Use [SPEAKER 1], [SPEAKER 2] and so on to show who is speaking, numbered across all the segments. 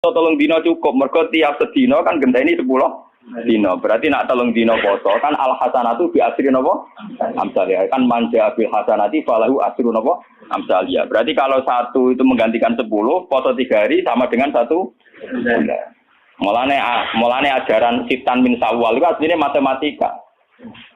[SPEAKER 1] tolong dino cukup, mergo tiap sedina kan genteni 10 dino. Berarti nak tolong dino poso kan al hasanatu bi asri napa? Amsalnya kan manja bil hasanati falahu asru napa? Amsalnya. Berarti kalau satu itu menggantikan 10, poso 3 hari sama dengan 1 bulan. Mulane ajaran Sitan min Sawal itu aslinya matematika.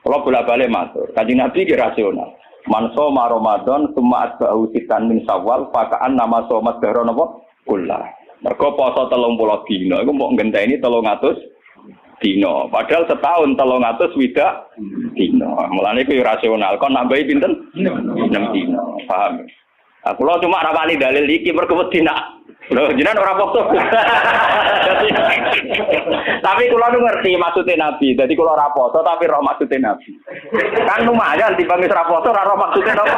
[SPEAKER 1] Kalau bolak-balik matur, Kanjeng Nabi ki rasional. Man shoma Ramadan summa atba'u Sitan min Sawal fakaan nama somat dahra napa? Kullah. Mergo poso 30 dina iku mbok ngenteni 300 dina. Padahal setahun 300 widak dina. Mulane kuwi rasional. Kon nambahi pinten? 6 dina. Paham? Aku lho cuma rapani dalil iki mergo wedi nak. Lho jenengan ora poso. Tapi kula nu ngerti maksudnya Nabi. Dadi kula ora poso tapi roh maksudnya Nabi. Kan lumayan dibanding ora poso ora roh maksudnya Nabi.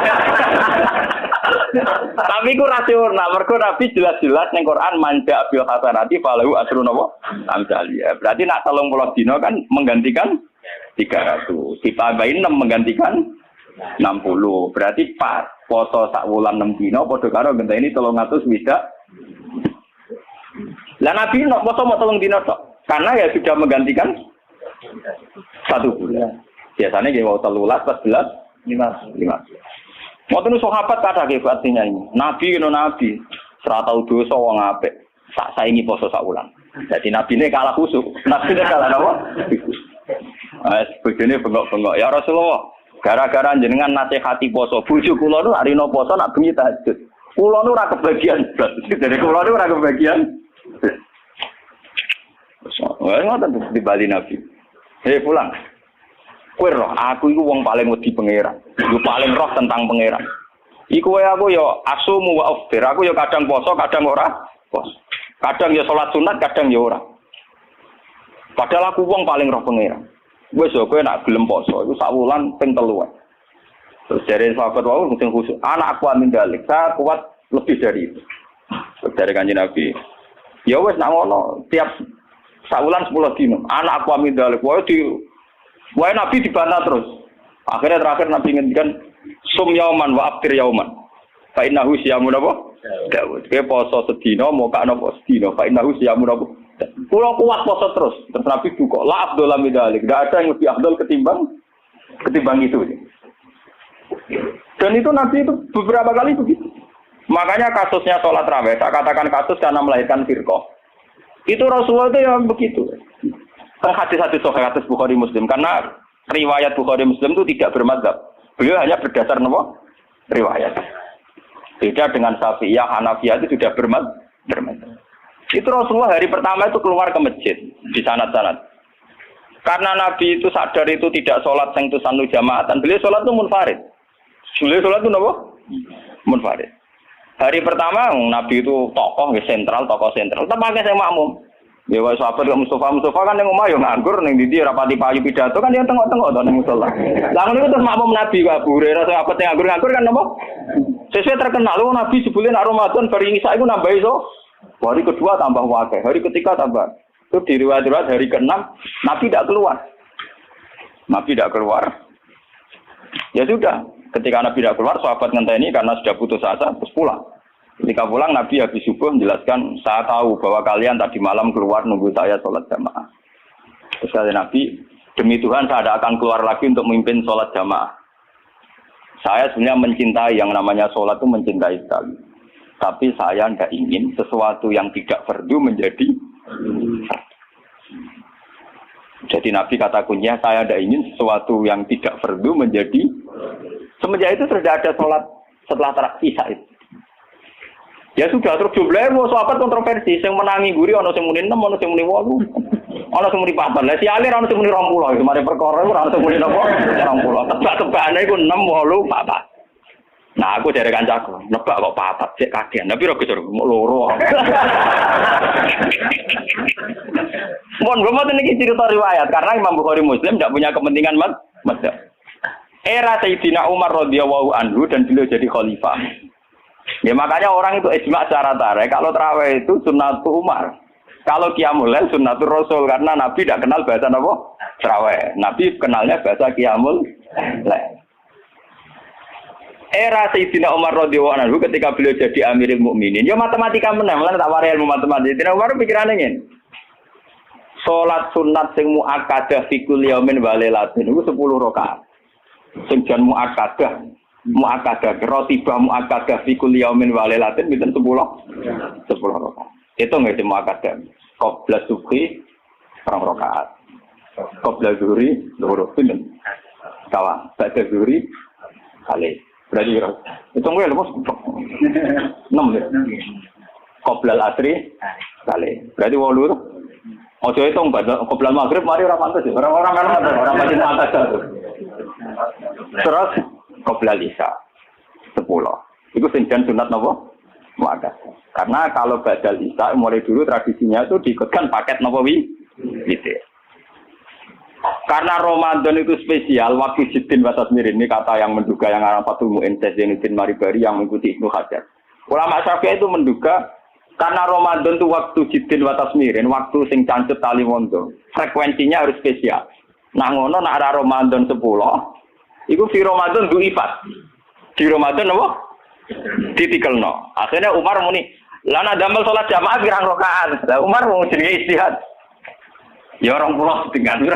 [SPEAKER 1] Tapi ku rasional, mergo Nabi jelas-jelas ning Quran manja bil hasanati falahu asru napa? Amsaliyah. Berarti nak 30 dina kan menggantikan 300. Ditambahin 6 menggantikan 60. Berarti pas poso sak wulan 6 dina padha karo ngenteni 300 widak. Lah Nabi nok poso mau 3 dina tok. Karena ya sudah menggantikan 1 bulan. Biasanya nggih wau 13, 14, 15. Ngoten sahabat kathah nggih artinya ini. Nabi kena nabi, ora tau dosa wong apik. Tak saingi poso sak wulan. Dadi nabine kalah khusuk. Nabine kalah napa? Bojone bengok-bengok. Ya Rasulullah, gara-gara jenengan nasihati poso, bojo kula nu arina poso nak bengi tahajud. Kula nu ora kebagian. Jadi kula nu ora kebagian. Wah, ngoten di Bali Nabi. Pulang. Kowe roh, aku iku wong paling wedi pangeran. Yo paling roh tentang pangeran. Iku wae aku yo asumu wa aftir. Aku yo kadang poso, kadang ora poso. Kadang yo salat sunat, kadang yo ora. Padahal aku wong paling roh pangeran. Wis yo kowe nak gelem poso iku sak wulan ping 3. Terus dari sahabat wau sing khusus, anak aku amin dalik. Saya kuat lebih dari itu. Dari Kanjeng Nabi. Ya wis nak ngono, tiap sak wulan 10 dino. Anak aku amin dalik. Wae Nabi dibantah terus. Akhirnya terakhir Nabi ngendikan sum yauman wa aftir yauman. Fa innahu siyamun apa? Daud. Ke poso sedina moka napa sedina. Fa innahu siyamun apa? Kulo kuat poso terus. Terus Nabi duka, la afdal min dzalik. Enggak ada yang lebih afdal ketimbang itu. Dan itu Nabi itu beberapa kali begitu. Makanya kasusnya sholat raweh, saya katakan kasus karena melahirkan firqah. Itu Rasulullah itu yang begitu. Hadis-hadis sahih hadis Bukhari Muslim karena riwayat Bukhari Muslim itu tidak bermadzhab. Beliau hanya berdasar nopo riwayat. Beda dengan Syafi'iyah, Hanafiyah itu sudah bermadzhab. Itu Rasulullah hari pertama itu keluar ke masjid di sanad-sanad. Karena Nabi itu sadar itu tidak sholat yang itu sanu jamaatan. Beliau sholat itu munfarid. Beliau sholat itu nopo munfarid. Hari pertama Nabi itu tokoh sentral. Tetap pakai saya makmum. Ya wis sahabat kok Mustafa kan ning omah yo nganggur ning ndi rapati payu pidato kan dia tengok-tengok to ning musala. Lah ngono itu makmum Nabi kok Abu Hurairah sahabat yang nganggur kan napa? Sesuai terkenal lho Nabi sebelum nak Ramadan bari ngisa iku nambah iso. Hari kedua tambah wakil, hari ketiga tambah. Itu di riwayat hari ke-6 Nabi tidak keluar. Ya sudah, ketika Nabi tidak keluar sahabat ngenteni karena sudah putus asa terus pulang. Ketika pulang Nabi habis subuh menjelaskan, saya tahu bahwa kalian tadi malam keluar nunggu saya sholat jamaah. Terus kata Nabi, demi Tuhan saya tidak akan keluar lagi untuk memimpin sholat jamaah. Saya sebenarnya mencintai yang namanya sholat itu mencintai sekali. Tapi saya tidak ingin sesuatu yang tidak fardu menjadi. Jadi Nabi kata kuncinya, saya tidak ingin sesuatu yang tidak fardu menjadi. Semenjak itu sudah ada sholat setelah isya itu. Ya sudah, terus jumlahnya mau sahabat kontroversi, yang menangi guri, ada yang muni 6, ada yang muni 8, ada yang muni 4. Lah si alir ada yang muni 20, kemarin perkara itu ada yang muni 20. Tebak-tebakannya itu 6, 8, 4. Nah aku dari kancaku, nebak kok 4, cek kagian, tapi roh gesur, loro. Mohon gue mau ini cerita riwayat, karena Imam Bukhari Muslim tidak punya kepentingan mazhab. Era Sayyidina Umar radhiyallahu anhu dan beliau jadi khalifah. Ya makanya orang itu ijma secara tarik. Kalau tarawih itu sunnatul Umar. Kalau qiyamul lail sunnatul Rasul karena Nabi tidak kenal bahasa apa? Tarawih. Nabi kenalnya bahasa qiyamul lail. era Sayyidina Umar radhiyallahu anhu ketika beliau jadi Amirul Mukminin, ya matematika menang, malah tak warai ilmu matematika. Sayyidina Umar pikirane ngene. Salat sunat sing muakkadah fi kulli yaumin wa lailatin iku 10 rakaat. Sing jan muakkadah rotibah muakkadah fi kulli yaumin wa lailatin pinten 10 rakaat. Itu nggih muakkadah. Qabla subhi 2 rakaat. Qabla zuhri 2 pinten. Kawan, ba'da zuhri kali. Berarti itu gue lepas 6 ya. Qoblal asri kali. Berarti 8 tuh. Ojo itu qoblal maghrib mari ora pantes ya. Orang mesti pantes. Terus qoblal isya 10. Itu senjan sunat napa? Muakkad. Karena kalau badal isya mulai dulu tradisinya itu diikutkan paket napa gitu. Karena Ramadan itu spesial, waktu Jiddin wa Tasmirin, ini kata yang menduga yang arah Fathul Mu'in Zainuddin Maribari yang mengikuti Ibnu Hajar. Ulama Syafi'i itu menduga karena Ramadan itu waktu Jiddin wa Tasmirin, waktu sing cancut tali wondo, frekuensinya harus spesial. Nah ngono nak arah Ramadan 10, itu di Ramadan du'ifat. Di Ramadan apa? Ditikelno. Akhirnya Umar muni, lana damel sholat jamaah pirang rakaat. Lah Umar mau jenenge istihad. Ya orang pulau dengan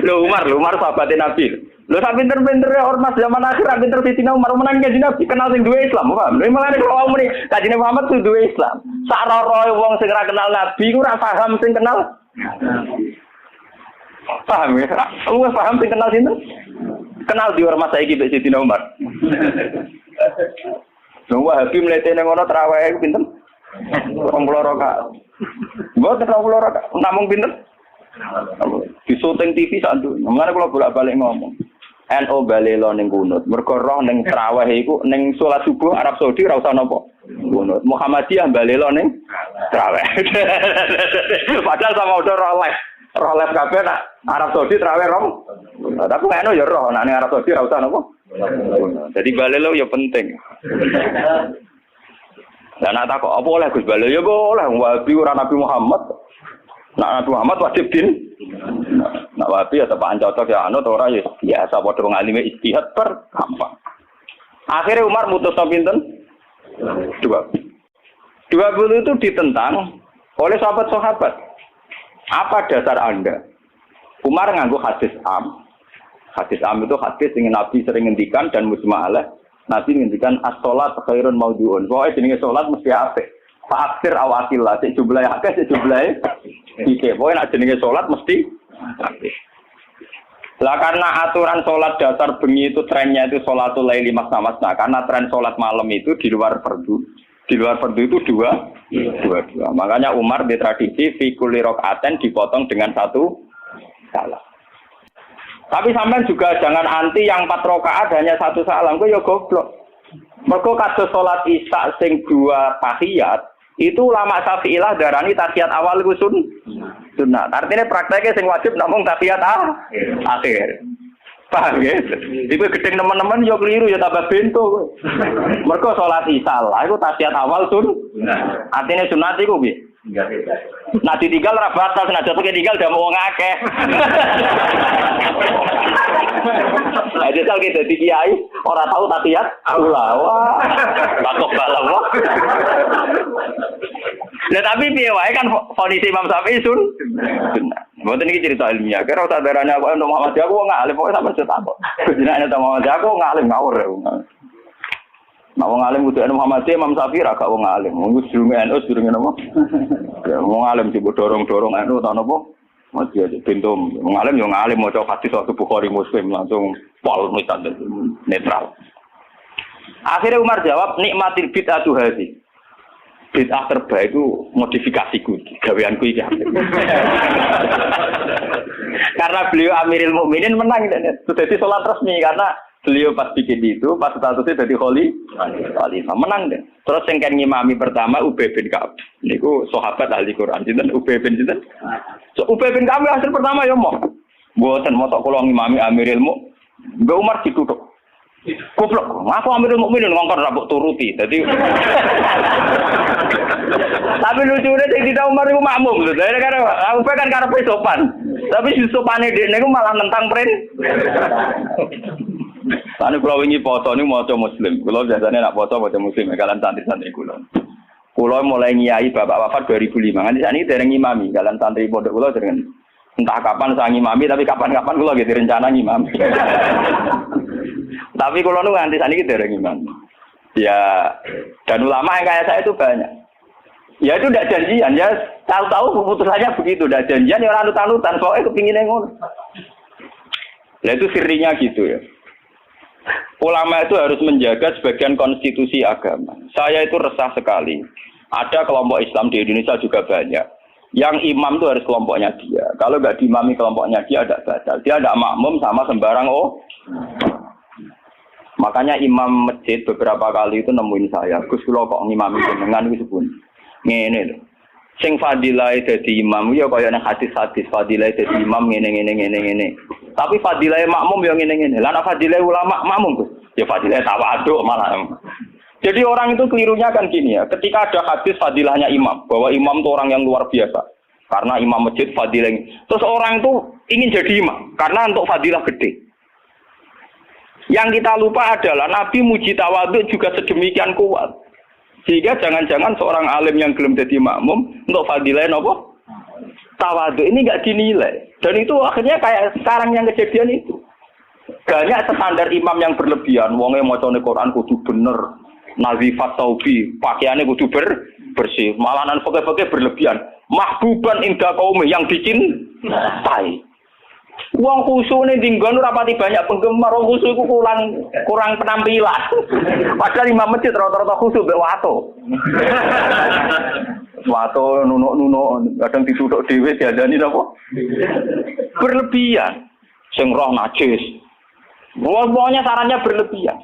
[SPEAKER 1] Lo Umar sahabatnya Nabi. Lo sak pinter-pinternya ormas zaman akhir pinter Sayyidina Umar menang kanjeng Nabi kenal sing duwe Islam, paham? Lha malah kalau muni kanjeng Muhammad kudu duwe Islam. Sarara wong sing ora kenal Nabi ku ora paham sing kenal. Paham ya? Lu paham sing kenal sinten? Kenal di ormas saiki mbek Sayyidina Umar. Semua hakim mletene ngono traweh pinten? 20 rakaat. Mboten 20 rakaat, namung pinten? Di syuting TV sak nduk. Mulane kula bolak-balik ngomong. NU balelo ning kunut. Mergo roh ning traweh iku ning salat subuh Arab Saudi ora usah napa. Kunut. Muhammadiyah balelo ning traweh. Padahal sama udah roh live kabeh nak Arab Saudi traweh rong. Tapi NU ya roh nak ning Arab Saudi ora usah napa. Jadi balelo ya penting. Lah nak takok apa oleh Gus Balelo ya boleh Wahabi ora Nabi Muhammad. Nak Nabi Muhammad wajib din. Nak Wahabi ya tepak cocok ya anut ora ya biasa padha ngalime ijtihad gampang. Akhirnya Umar mutus pinten? 20. 20 itu ditentang oleh sahabat-sahabat. Apa dasar Anda? Umar nganggo hadis am. Hadis am itu hadis yang Nabi sering ngendikan dan mujma'alah. Nabi ngendikan as-sholat khairun maudhu'un. Pokoke jenenge salat mesti apik. Fa aksir awatillah, sik jumlahe akeh sik jumlahe iki. Pokoke nek jenenge salat mesti apik. Lah karena aturan salat dasar bengi itu trennya itu sholatul laili masna-masna. Karena tren salat malam itu di luar fardu. Di luar fardu itu dua. Makanya Umar di tradisi fi kulli rakaatin dipotong dengan 1 salam. Tapi sampean juga jangan anti yang 4 rakaat hanya 1 salam, kok ya goblok. Mergo kados salat Isya sing 2 tahiyat, itu ulama Syafi'iyah darani tahiyat awal iku sunat. Artinya prakteknya sing wajib namung tahiyat akhir. Paham ya? Iku gedeng teman-teman yo keliru ya tambah bento. Mergo salat Isya lah iku tahiyat awal sunat. Artinya sunat iku piye? Nah ditinggal ora batas, nah jatuh tinggal udah mau ngakeh. Nah jatuh kita di kiai orang tahu tahiyat ulama, takut balawah. Nah tapi piye wae kan kondisi Imam Syafi'i sun. Mboten iki cerita ilmiah. Kira sadarane aku untuk Muhammad aku ngalim pokoke sampe cetak kok. Jenenge Muhammad aku ngalim ngawur. Nah, wong alim kudu Muhammad Imam Syafi'i ra gak wong alim. Wong sedurunge NU sedurunge napa? Ya wong alim dibu dorong-dorong NU ta napa? Mesti aja bentum. Wong alim yo ngalim maca hadis satu Bukhari Muslim langsung pol netral. Akhirnya Umar jawab nikmatil bid'atu hadhi. Bid'ah terbaik itu modifikasiku, gaweanku iki. Karena beliau Amirul Mukminin menang sudah di salat resmi karena beliau pas bikin itu, pas statusnya jadi khalifah, menang deh. Terus yang kan ngimami pertama Ubay bin Ka'ab. Niku sahabat ahli Quran. Sinten Ubay bin sinten? So Ubay bin Ka'ab hasil pertama ya mau. Mboten motok kula ngimami Amirul Mukminin. Mbak Umar dituthuk. Goblok, aku Amirul Mukminin ngongkon ra mbok turuti. Dadi tapi lucune sing tidak Umar iku makmum. Dadi kan Ubay kan karepe sopan. Tapi si sopane dhekne iku malah nentang Ane kula wingi poso niku maca muslim. Kula biasane nak poso maca muslim kalian santri-santri kula. Kula mulai ngiyai bapak wafat 2005. Nganti sakniki dereng ngimami kalian santri pondok kula dereng entah kapan saya ngimami tapi kapan-kapan kula nggih direncana ngimami. Tapi kula nu nganti sakniki dereng ngimami. Ya dan ulama yang kayak saya itu banyak. Ya itu tidak janjian ya tahu-tahu keputusannya begitu, tidak janjian ya orang anut-anutan soalnya kepinginnya ngono. Nah itu sirinya gitu ya. Ulama itu harus menjaga sebagian konstitusi agama. Saya itu resah sekali. Ada kelompok Islam di Indonesia juga banyak. Yang imam itu harus kelompoknya dia. Kalau nggak diimami kelompoknya dia ada batal. Dia ada makmum sama sembarang Makanya imam masjid beberapa kali itu nemuin saya. Gus kula kok ngimami jenengan iki sepun. Ngene lho. Sing fadilah dadi imam ya kaya nang hadis-hadis fadilah dadi imam ngene. Tapi fadilah makmum ya ngene. Lah nek fadilah ulama makmum Gus, ya fadilah tawaduk malah. Jadi orang itu kelirunya kan gini ya, ketika ada hadis fadilahnya imam, bahwa imam itu orang yang luar biasa. Karena imam masjid fadilah. Terus orang itu ingin jadi imam karena untuk fadilah gede. Yang kita lupa adalah Nabi muji tawaduk juga sedemikian kuat. Sehingga jangan-jangan seorang alim yang belum jadi makmum untuk fadilah apa? Tawaduk ini enggak dinilai. Dan itu akhirnya kayak sekarang yang kejadian itu. Banyak standar imam yang berlebihan, wonge macane Quran kudu bener, nazifat taubi, pakaiannya kudu bersih, malahan pakai berlebihan. Mahbuban inda qaumi yang dicintai. Wong khusyuk ning dinggon ora pati banyak penggemar, wong khusyuk iku kurang penampilan. Padahal imam masjid rata-rata khusyuk mbek wato. Wato nunuk-nunuk, kadang dituthuk dhewe diadani napa? Berlebihan. Sing roh najis. Pokoknya sarannya berlebihan.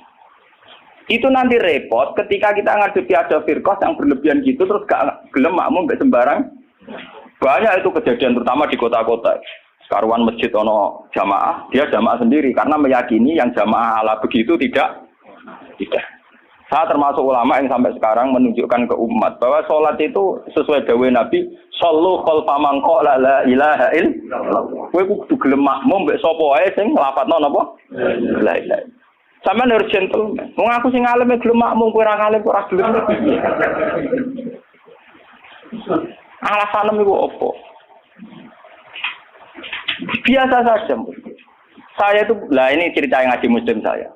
[SPEAKER 1] Itu nanti repot ketika kita ngadepi ada firqah yang berlebihan gitu terus gak gelem makmum mbek sembarang. Banyak itu kejadian terutama di kota-kota. Karuan masjid ono jamaah, dia jamaah sendiri karena meyakini yang jamaah ala begitu tidak. Saya termasuk ulama yang sampai sekarang menunjukkan ke umat bahwa sholat itu sesuai dawuh Nabi, shollu khalfa man qala la ilaha illallah. Kowe kudu gelem makmum mbek sapa wae sing nglafadzno napa? La ilaha. Sampeyan harus gentle. Wong aku sing alim gelem makmum, kowe ora alim ora gelem. Alasan iku opo? Biasa saja. Saya itu, ini cerita yang ngaji muslim saya.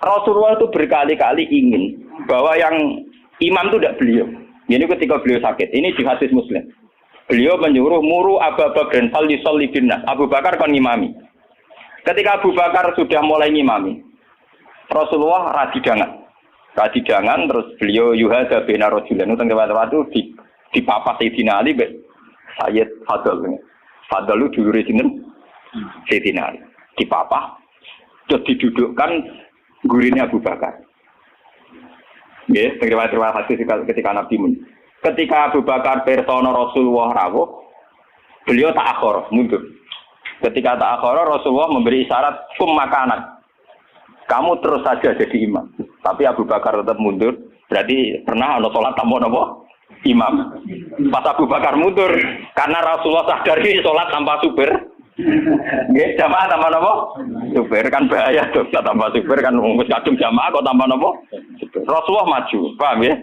[SPEAKER 1] Rasulullah itu berkali-kali ingin bahwa yang imam itu tidak beliau. Ini ketika beliau sakit. Ini di hadis muslim. Beliau menyuruh muru Abu Bakar fal yusalli binnas. Abu Bakar kan ngimami. Ketika Abu Bakar sudah mulai ngimami, Rasulullah radidangan terus beliau yuhada bina rajulan. Itu tempat itu dipapas Sayyidina Ali Sayyid Fadl. Fadl itu dulure sinten? Sayyidina Ali. Dipapah terus didudukkan gurine Abu Bakar. Nggih, terima kasih ketika Nabi ketika Abu Bakar persona Rasulullah rawuh, beliau ta'akhir, mundur. Ketika ta'akhir Rasulullah memberi isyarat makanan. Kamu terus saja jadi imam. Tapi Abu Bakar tetap mundur. Berarti pernah ana salat tanpa napa? Imam. Pas Abu Bakar mundur karena Rasulullah sadari salat tanpa supir. Nggih, jamaah tanpa napa? Supir kan bahaya tuh, tanpa supir kan wis kadung jamaah kok tanpa napa? Rasulullah maju, paham ya?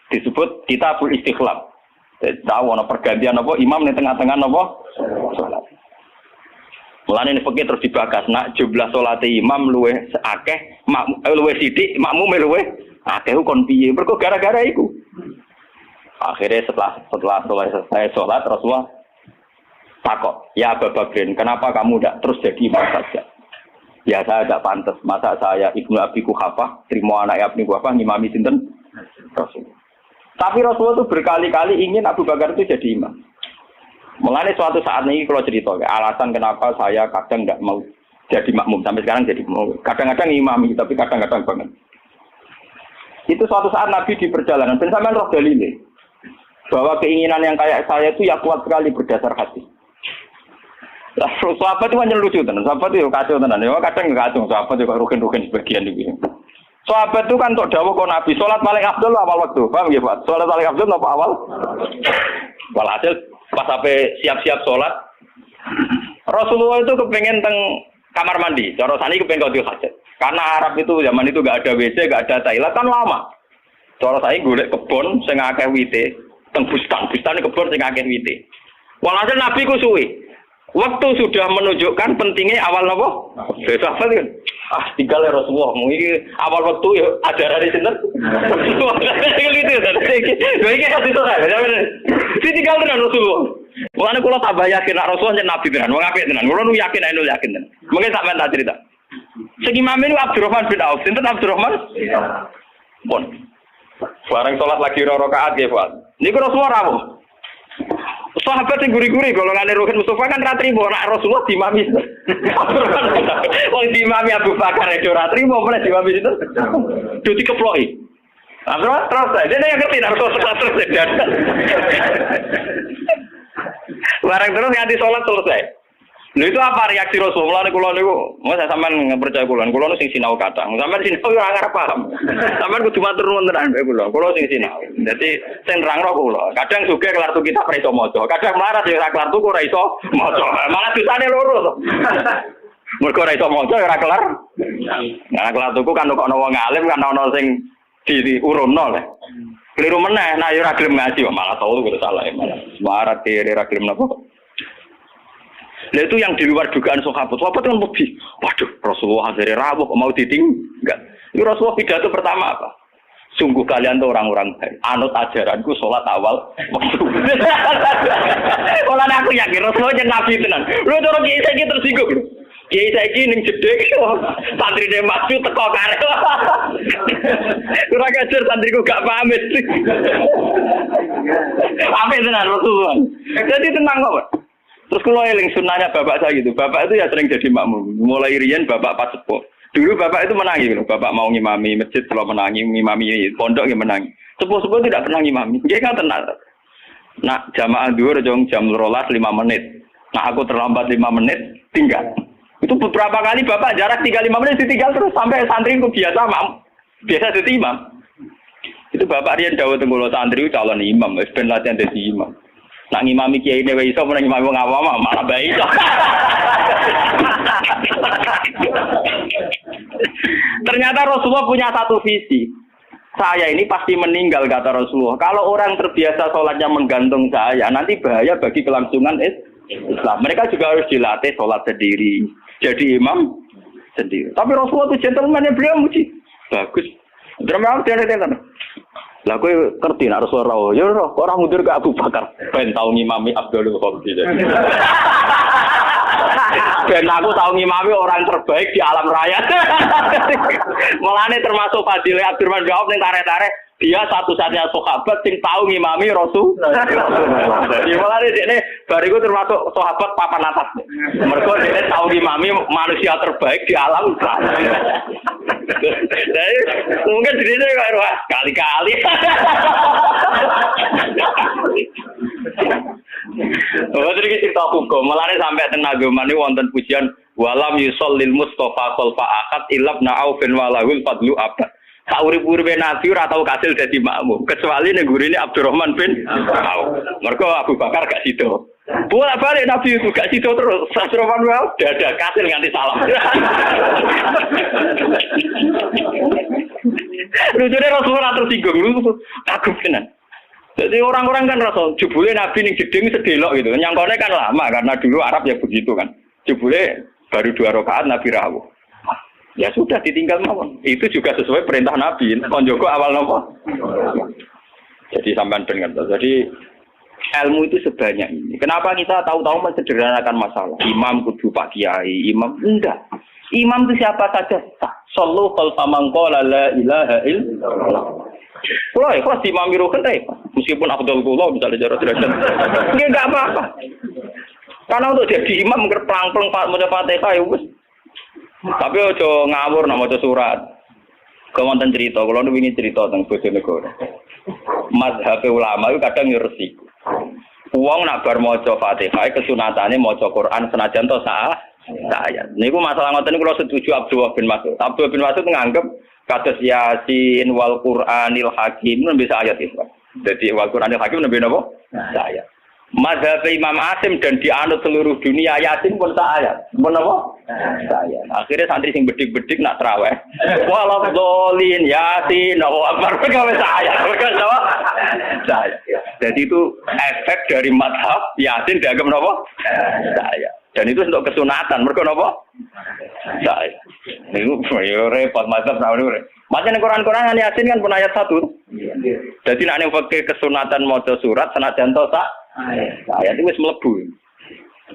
[SPEAKER 1] Disebut kitabul istikhlaf. Tahu ana pergantian apa imam di tengah-tengah napa? Salat. Mulane fikih terus dibagas, nak jumlah salate imam luwih akeh, luwih sithik, makmum luwih akeh kon piye? Mergo gara-gara iku. Akhirnya setelah selesai sholat Rasulullah takut, ya Abu Bakar, kenapa kamu tidak terus jadi imam saja? Ya saya tidak pantas, masa saya Ibnu Abi Quhafah terima anak Ibnu Quhafah ngimami sinten Rasulullah. Tapi Rasulullah itu berkali-kali ingin Abu Bakar itu jadi imam. Mulane suatu saat ini kalau cerita, alasan kenapa saya kadang tidak mau jadi makmum sampai sekarang jadi mau. Kadang-kadang imami, tapi kadang-kadang banget. Itu suatu saat Nabi di perjalanan, dan sampean roh dalile. Bahwa keinginan yang kayak saya itu ya kuat sekali berdasar hati. Lah sahabat itu hanya lucu tenan, sahabat itu kacau tenan. Ya kadang kacau, sahabat juga rugen-rugen sebagian gitu. Sahabat itu kan untuk dawuh kok Nabi salat paling afdal awal waktu. Paham nggih, Pak? Salat paling afdal apa awal? Walhasil pas sampai siap-siap salat Rasulullah itu kepengen teng kamar mandi. Cara sani kepengen qadhi hajat. Karena Arab itu zaman itu nggak ada WC, nggak ada toilet kan lama. Cara saya golek kebon sing akeh wite, teng bustan kebon sing akeh wite. Walhasil Nabi ku suwe. Waktu sudah menunjukkan pentingnya awal napa? Sahabat kan. Tinggal ya Rasulullah. Mungkin awal waktu ya ajaran di sinten. Gitu kan. Lha iki kasih to kan. Tinggal tenan Rasulullah. Mulane kula tambah yakin nek Rasulullah yen nabi tenan, wong apik tenan. Kula nu yakin nek yakin tenan. Mungkin sampean tak cerita. Sing imam ini Abdurrahman bin Auf. Sinten Abdurrahman? Pun. Bareng salat lagi rakaat nggih, Pak. Niku Rasulullah rawuh. Sahabat yang guri-guri golongan Ruhin Mustafa kan ratri mau nak Rasulullah dimami. Wong dimami Abu Bakar itu ratri mau mulai dimami itu. Jadi keploki. Terus dia yang ngerti Rasulullah terus dan. Barang terus nganti sholat selesai. Lalu itu apa reaksi Rasulullah? Kulo niku, saya sampean percaya kulo nu sing sinau kadang. Sampean sinau ora ngarep paham. Sampean kudu matur nuwun tenan mbek kulo. Kulo sing sinau. Dadi sing nerangno kulo. Kadang sugih kelar tu kitab ora iso maca. Kadang melarat ya ora kelar tuku ora iso maca. Malah dosane loro to. Mergo ora iso maca ora kelar. Nah, kelar tuku kan kok ana wong alim kan ana sing diurumno le. Keliru meneh, nah ya ora gelem ngaji kok malah tau kudu salah malah. Marat ora gelem napa. Nah itu yang di luar dugaan sahabat. Sahabat kan lebih, waduh Rasulullah akhirnya rawuh mau ditinggal. Itu Rasulullah pidato pertama apa? Sungguh kalian tuh orang-orang baik. Anut ajaranku sholat awal. Kalau aku yakin Rasulullah yang nabi tenan. Lu cara kiai saya tersinggung. Kiai saya ning jedek. Santri dia masuk teko karek. Kurang ajar santriku gak pamit. Pamit tenan Rasulullah. Jadi tenang kok. Terus kalau eling sunnahnya bapak saya gitu, bapak itu ya sering jadi makmum. Mulai riyen bapak pas sepuh. Dulu bapak itu menangi, bapak mau ngimami masjid, kalau menangi ngimami pondok yang menangi. Sepuh-sepuh tidak pernah ngimami. Dia kan tenang. Nah jamaah dhuwur jam 12 5 menit. Nah aku terlambat 5 menit, tinggal. Itu beberapa kali bapak jarak 3-5 menit ditinggal terus sampai santri ku biasa jadi imam. Itu bapak riyen dawuh teng kula santri calon imam, wis ben latihan dadi imam. Nak ngimami kiai ini iso menang ngimami wong awam malah bae iso. Ternyata Rasulullah punya satu visi. Saya ini pasti meninggal kata Rasulullah. Kalau orang terbiasa sholatnya menggantung saya, nanti bahaya bagi kelangsungan Islam. Mereka juga harus dilatih sholat sendiri, jadi imam sendiri. Tapi Rasulullah itu gentleman yang beliau muji. Bagus. Drama dia lah kowe ngerti nek Rasulullah ya ora mundur ke Abu Bakar ben tau ngimami Abdul Khalid. Ben aku tau ngimami orang terbaik di alam raya. Mulane termasuk fadile Abdurrahman bin Auf ning tarik-tarik dia satu-satunya sahabat sing tau ngimami Rasul. Jadi mulane dekne bariku termasuk sahabat papan atas. Mergo dekne tau ngimami manusia terbaik di alam raya. Jadi mungkin dirinya kayak kali-kali. Oh, jadi cerita hukum. Mulane sampai tenaga mani wonten pujian walam yusallil Mustafa khalfa akad ilab na'aufin walahul fadlu abad. Tak urip-uripe Nabi ora tau kasil dadi makmum kecuali ning gurine Abdurrahman bin Auf. Mergo Abu Bakar gak sido. Bolak-balik Nabi itu gak sido terus. Abdurrahman bin Auf dadak kasil nganti salam. Lucunya Rasulullah tersinggung lu kagum tenan. Jadi orang-orang kan rasa jebule Nabi ning jeding sedelok gitu. Nyangkone kan lama karena dulu Arab ya begitu kan. Jebule baru 2 rakaat Nabi rawuh. Ya sudah ditinggal mawon. Itu juga sesuai perintah Nabi. Konjogo awal nopo. Jadi sampean dengar. Jadi ilmu itu sebanyak ini. Kenapa kita tahu-tahu mensederhanakan masalah? Imam kudu Pak Kiai, imam enggak. Imam itu siapa saja. Sallu khalfa man qala la ilaha illallah. Kalau ikhlas imam Ruhin meskipun Abdul Qullah misalnya jarak derajat. Ini enggak apa-apa. Karena untuk jadi imam ngerplang-plang maca Fatihah ya wis. Tapi ojo ngawur nak maca surat. Kemonten cerita, kalau nu wingi cerita tentang Bojonegoro. Mazhab ulama itu kadang yo resiko. Wong nak bar maca Fatihah kesunatane maca Quran senajan to saya. Niku masalah ngoten niku kula setuju Abdullah bin Mas'ud. Abdullah bin Mas'ud nganggep kados Yasin wal Qur'anil Hakim nembe ayat itu. Jadi wal Qur'anil Hakim nembe napa? Saya. Mazhab Imam Asim dan dianut seluruh dunia Yasin pun ayat. Pun napa? Saya. Akhirnya santri sing bedik-bedik nak traweh. Walau dolin yasin, apa gawe saya. Saya. Jadi itu efek dari mazhab yasin dianggap napa? Saya. Dan itu untuk kesunatan. Mereka napa? Saya. Itu yo repot mazhab tahun ini. Macam Quran-Quran Yasin kan pun ayat 1. Jadi nek ning fikih kesunatan maca surat senajan to sak ayat itu wis mlebu.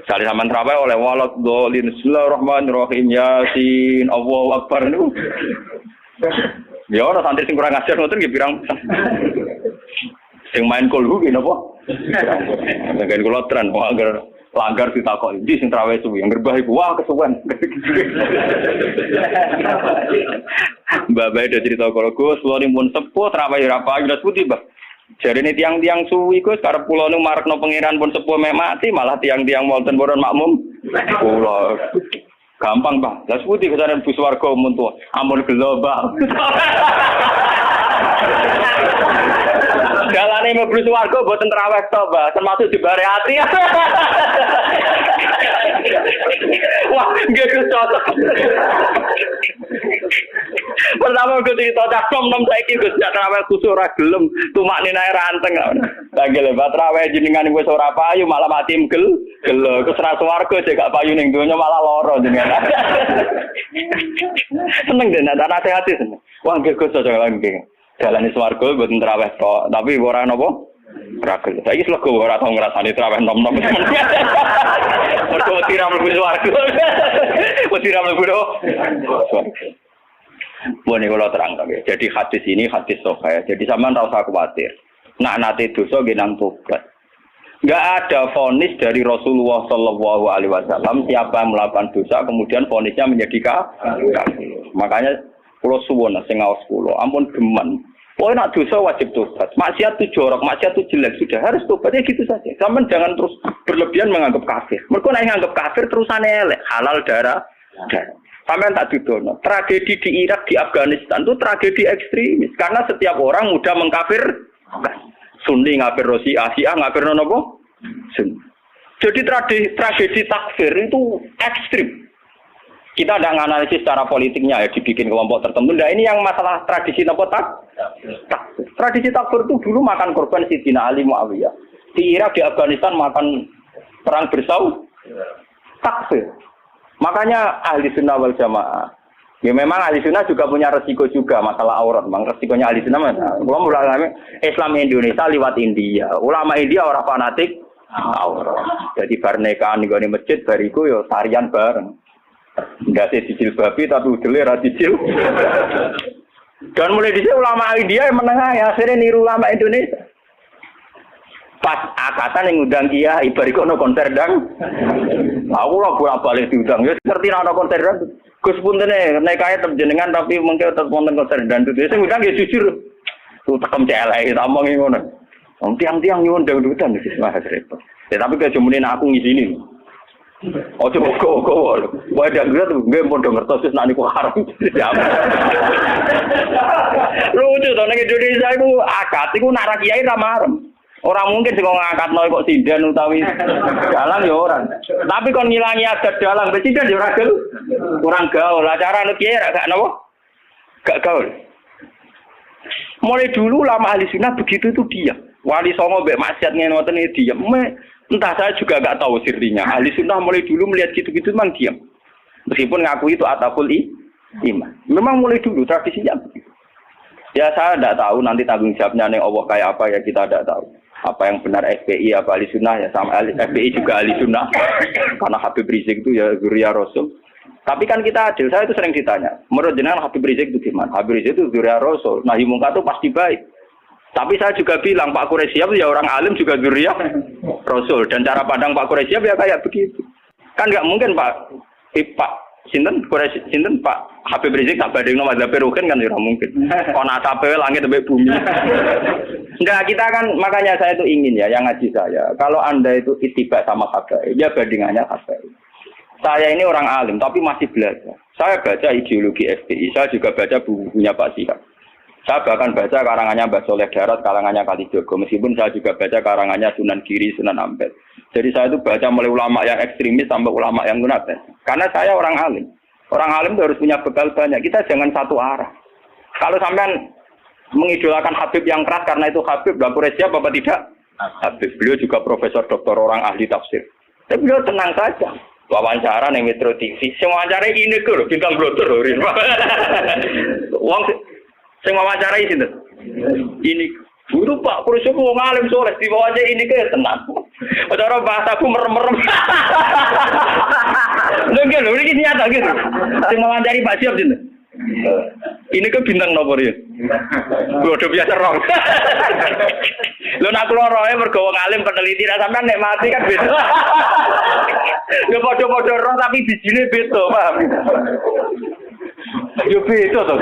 [SPEAKER 1] Sale sampean traweh oleh walad dolin bismillahirrahmanirrahim Yasin Allahu akbar niku. Ya ora santri sing kurang ajar ngoten nggih pirang. Sing main kulhu ki napa? Ngen kula tren agar langgar ditakoki ndi sing traweh suwi yang gerbah iku wah kesuwen. Mbak Bae udah cerita kalau Gus, pulau ini pun sepuh, terawih rapa, udah putih bah. Jadi ini tiang-tiang suwi Gus, karena pulau ini marak no pangeran pun sepuh mati, malah tiang-tiang Walton Boron makmum. Pulau gampang bah, las putih kesaran bus warga tua, amun global. Jalan ini bus warga buatan terawih toh bah, termasuk di bare hati. Wah, gak cocok. Pertama gue cerita cakap nom saiki Gus jak traweh kusuk ora gelem tumakne nae ranteng. Lagi lebat traweh jenengan wis ora payu malah mati gelo. Wis ra swarga jek gak payu ning donya malah lara jenengan. Seneng den ana nasihati seneng. Wah nggih Gus cocok lagi. Jalane swarga mboten traweh tok, tapi ora napa? Ragel. Saiki slego ora tau ngrasani traweh nom-nom. Mergo tira mlebu swarga. Tira mlebu swarga. Boleh kalau terang lagi. Jadi hadis ini hadis sahih. Jadi sampean ora usah khawatir. Nak nate dosa nggih nang tobat. Enggak ada vonis dari Rasulullah sallallahu alaihi wasallam siapa yang melakukan dosa kemudian vonisnya menjadi kafir. Makanya kula suwun sing ngaos kula, ampun geman. Pokoke nak dosa wajib tobat. Maksiat itu jorok, maksiat itu jelek sudah harus tobat ya gitu saja. Sampeyan jangan terus berlebihan menganggap kafir. Mergo nek nganggap kafir terusane elek, halal darah. Sampai tak didono. Tragedi di Irak, di Afghanistan itu tragedi ekstremis. Karena setiap orang mudah mengkafir. Sunni ngafir Syiah, Syiah ngafir nopo? Sunni. Jadi tragedi takfir itu ekstrim. Kita tidak menganalisis secara politiknya ya dibikin kelompok tertentu. Nah ini yang masalah tradisi nopo takfir. Tradisi takfir itu dulu makan korban Sidina Ali Muawiyah. Di Irak, di Afghanistan makan perang bersaud. Takfir. Makanya ahli sunnah wal jamaah. Ya memang ahli sunnah juga punya resiko juga masalah aurat. Memang resikonya ahli sunnah mana? Ulama Islam Indonesia lewat India. Ulama India orang fanatik aurat. Jadi bar nikahan di masjid bariku yo tarian bareng. Enggak sih cicil babi tapi udele ra cicil. Dan mulai dhisik ulama India yang menengah ya akhirnya niru ulama Indonesia. Pas akatan yang ngundang kiai bariku ono konser dang. Aku lah bolak-balik diundang. Ya ngerti ana konser dang. Gus puntene nek kaya terjenengan tapi mengke tetep wonten konser dang. Sing ngundang ya jujur. Tuh tekem celek tak omongi ngono. Wong tiang-tiang nyuwun dangdutan wis mah repot. Ya tapi kejemune aku ngizini. Ojo kok. Wae dangdut nggih padha ngertos wis nek niku haram. Lucu to nek Indonesia iku akad iku nak ra kiai ra marem. Orang mungkin sih kalau ngangkat noy kok sidan utawi dalang ya orang. Tapi kon ngilangi adat dalang presiden ya ora gelem. Kurang gaul. Acara anu kiai gak napa? Gak gaul. Mulai dulu lama ahli sunnah begitu itu diam. Wali songo mbek maksiat ngene ngoten iki diam. Entah saya juga gak tahu sirinya. Ahli sunnah mulai dulu melihat gitu-gitu memang diam. Meskipun ngaku itu ataful iman. Memang mulai dulu tradisinya begitu. Ya saya tidak tahu nanti tanggung jawabnya nih Allah kayak apa ya kita tidak tahu. Apa yang benar FPI apa ahli sunnah ya sama FPI juga ahli sunnah karena Habib Rizik itu ya Zuriya Rasul. Tapi kan kita adil, saya itu sering ditanya menurut jenengan Habib Rizik itu gimana? Habib Rizik itu Zuriya Rasul, nahi mungkar itu pasti baik. Tapi saya juga bilang Pak Quraisyab ya orang alim juga Zuriya Rasul dan cara pandang Pak Quraisyab ya kayak begitu. Kan nggak mungkin Pak Sinten Pak Habib Rizik tak bandingno madzhab Ruhin kan ora mungkin. Ana asape langit sampai bumi. Enggak, kita kan makanya saya itu ingin ya yang ngaji saya. Kalau Anda itu ittiba sama habaib, ya bandingannya habaib. Saya ini orang alim tapi masih belajar. Saya baca ideologi FPI, saya juga baca bukunya Pak Sihab. Saya bahkan baca karangannya Mbah Soleh Darat, karangannya Kalijogo. Meskipun saya juga baca karangannya Sunan Giri, Sunan Ampel. Jadi saya itu baca mulai ulama yang ekstremis sampai ulama yang munafik. Karena saya orang alim. Orang alim itu harus punya bekal banyak. Kita jangan satu arah. Kalau sampean mengidolakan Habib yang keras karena itu Habib, lah siap apa tidak? Habib. Beliau juga profesor doktor orang ahli tafsir. Tapi beliau tenang saja. Wawancara ning Metro TV. Sing wawancara ini lho, bintang blotor lho. Wong sing wawancarai sinten? Ini guru Pak Kursup wong alim soleh diwawancara ini ke tenang. Cara bahasaku merem-merem. Lho nggih lho iki nyata gitu. Sing wawancari Pak Siap sinten? Ini ke bintang nomor ya. Udah biasa rong. Lho nak kula roe mergo wong alim peneliti ra sampean nek mati kan beda. Lho padha-padha roh tapi bijine beda, paham? Yo beda to.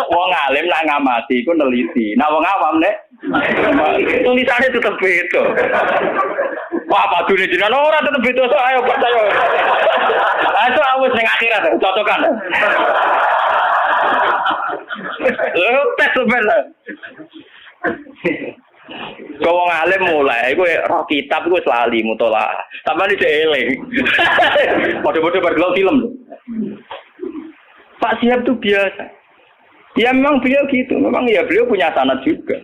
[SPEAKER 1] Wong alim nak ngamati iku neliti. Nak wong awam nek tulisane tetep beda. Wah, padune jenengan ora tetep beda so ayo percaya. Ayo awis ning akhirat cocokan. Tes sebenarnya. Kau wong alim mulai, gue roh kitab gue selali mutola. Tambah di eling. Bodoh-bodoh bergelau film. Pak Siap tuh biasa. Ya memang beliau gitu. Memang ya beliau punya sanad juga.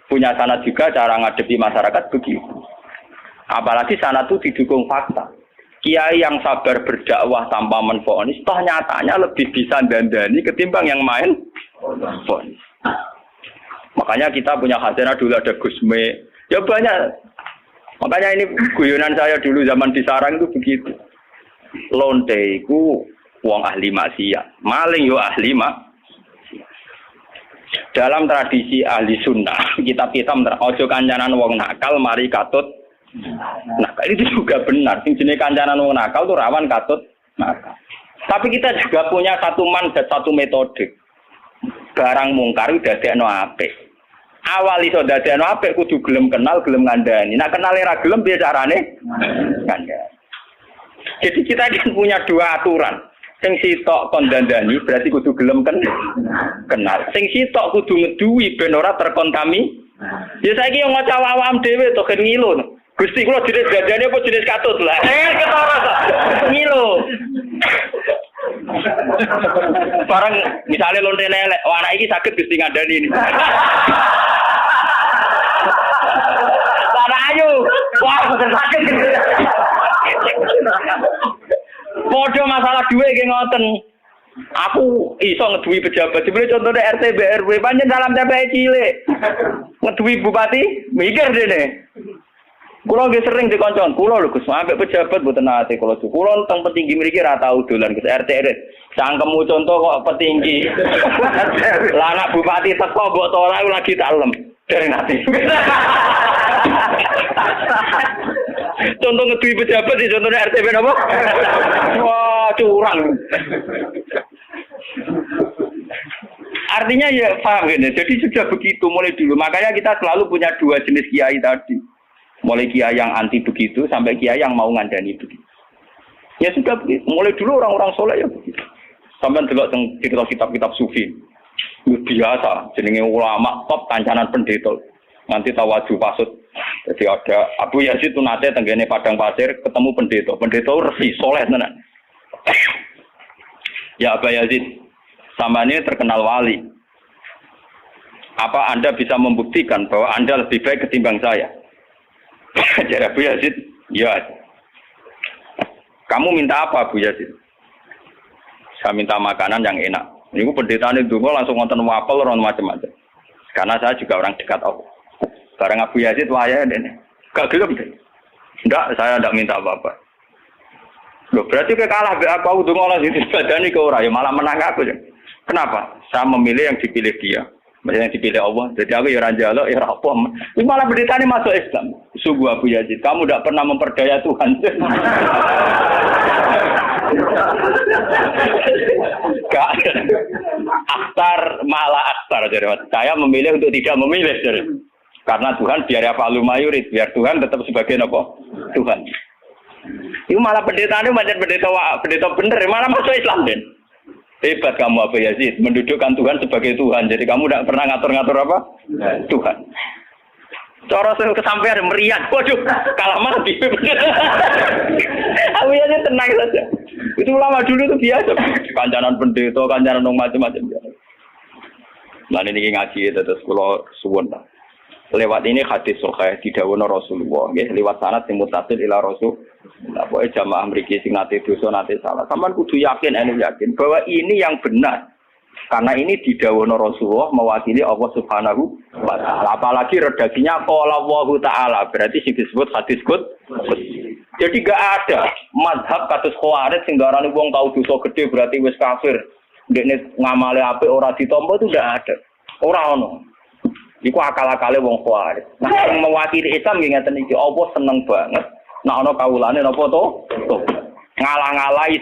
[SPEAKER 1] Punya sanad juga cara ngadepi masyarakat begitu. Apalagi sanad itu didukung fakta. Kiai yang sabar berdakwah tanpa menfonis, toh nyatanya lebih bisa dandani ketimbang yang main fonis. Makanya kita punya khazanah dulu ada Gusme. Ya banyak. Makanya ini guyonan saya dulu zaman di Sarang itu begitu. Lonte itu wong ahli maksiat, maling yo ahli maksiat. Dalam tradisi ahli sunnah, kita ojo kancanan wong nakal mari katut. Nah, itu juga benar. Sing jenenge kancanan wong nakal tuh rawan katut nakal. Tapi kita juga punya satu mandat, satu metode. Barang mungkar dadekno apik. Awal iso dadekno apik kudu gelem kenal, gelem ngandani. Nek kenale ra gelem piye carane? Ngandani. Jadi kita kan punya dua aturan. Sing sitok kon dandani berarti kudu gelem kenal. Sing sitok kudu ngeduwi ben ora terkontami. Ya saiki yo ngaca awam dhewe to gen ngilu. Gusti kula jenis dadane apa jenis katut lah. Ketara to. Ngilu. Barang misalnya lonte lelek, wah anak iki sakit Gusti ngandani ini. Lah ayo. Wah, boten sakit. Podo masalah duwe nggih ngoten. Aku iso ngeduwi pejabat. Jebule contone RT BRW pancen dalam TPE cilik. Ngeduwi bupati mikir dene. Kulo nggih sering dikoncon, kulo lho Gus, sampe pejabat mboten nate kulo. Kulo teng petinggi mriki ra tau dolan Gus RT. Cangkemmu contoh kok petinggi. Lah anak bupati teko mbok tolak lagi dalem. Dereng nate. Contoh ngeduwi pejabat di contohnya RT napa? Wah, curang. Artinya ya paham gini. Jadi sudah begitu mulai dulu. Makanya kita selalu punya dua jenis kiai tadi. Mulai kiai yang anti begitu sampai kiai yang mau ngandani begitu. Ya sudah begitu. Mulai dulu orang-orang soleh ya begitu. Sampai delok teng kitab-kitab sufi. Biasa jenenge ulama top kancanan pendeta. Nanti tawaju pasut. Jadi ada Abu Yazid itu nate tenggene padang pasir ketemu pendeta. Pendeta resi soleh tenan. Ya Abu Yazid, sampeyan terkenal wali. Apa Anda bisa membuktikan bahwa Anda lebih baik ketimbang saya? Jadi Abu Yazid, ya. Kamu minta apa Abu Yazid? Saya minta makanan yang enak. Ini pendeta ini dulu langsung nonton wapel orang macam-macam. Karena saya juga orang dekat Allah. Barang Abu Yazid waya dene. Gak gelem deh. Enggak, saya enggak minta apa-apa. Loh, berarti kalah aku ndonga lan dibadani ke ora ya malah menang aku ya. Kenapa? Saya memilih yang dipilih dia. Maksudnya yang dipilih Allah. Jadi aku ya ora njaluk ya ora apa. Ini malah beritane masuk Islam. Sungguh Abu Yazid, kamu enggak pernah memperdaya Tuhan. Gak. Akhtar malah akhtar jadi. Saya memilih untuk tidak memilih jadi. Karena Tuhan biar apa lumayurit, biar Tuhan tetap sebagai apa? Tuhan. Itu malah pendeta ini macam pendeta bener, malah masuk Islam den. Hebat kamu Abu Yazid, mendudukkan Tuhan sebagai Tuhan. Jadi kamu tidak pernah ngatur-ngatur apa? Tuhan. Cara sing kesampean meriat. Waduh, kalah mati. Aku ya tenang saja. Itu ulama dulu itu biasa. Kancanan pendeta, kancanan macam-macam. Lah niki ngaji terus kula suwun ta. Lewat ini hadis sahih didhawuhna Rasulullah nggih liwat sanad sing mutasil ila Rasul. Lah pokoke jamaah mriki sing nate dosa nate salah. Sampeyan kudu yakin bahwa ini yang benar. Karena ini didhawuhna Rasulullah mewakili Allah Subhanahu wa taala. Apalagi redaksinya qala Allahu taala, berarti sing disebut hadis qudsi. Jadi enggak ada mazhab kados Khawarij sing darani wong tau dosa gede berarti wis kafir. Ndekne ngamale apik ora ditampa itu ndak ada. Ora ono. Iku akal-akale wong Khawarij. Nah, sing mewakili Islam nggih ngeten iki, apa seneng banget nek ana kawulane napa to? Ngalang-alahi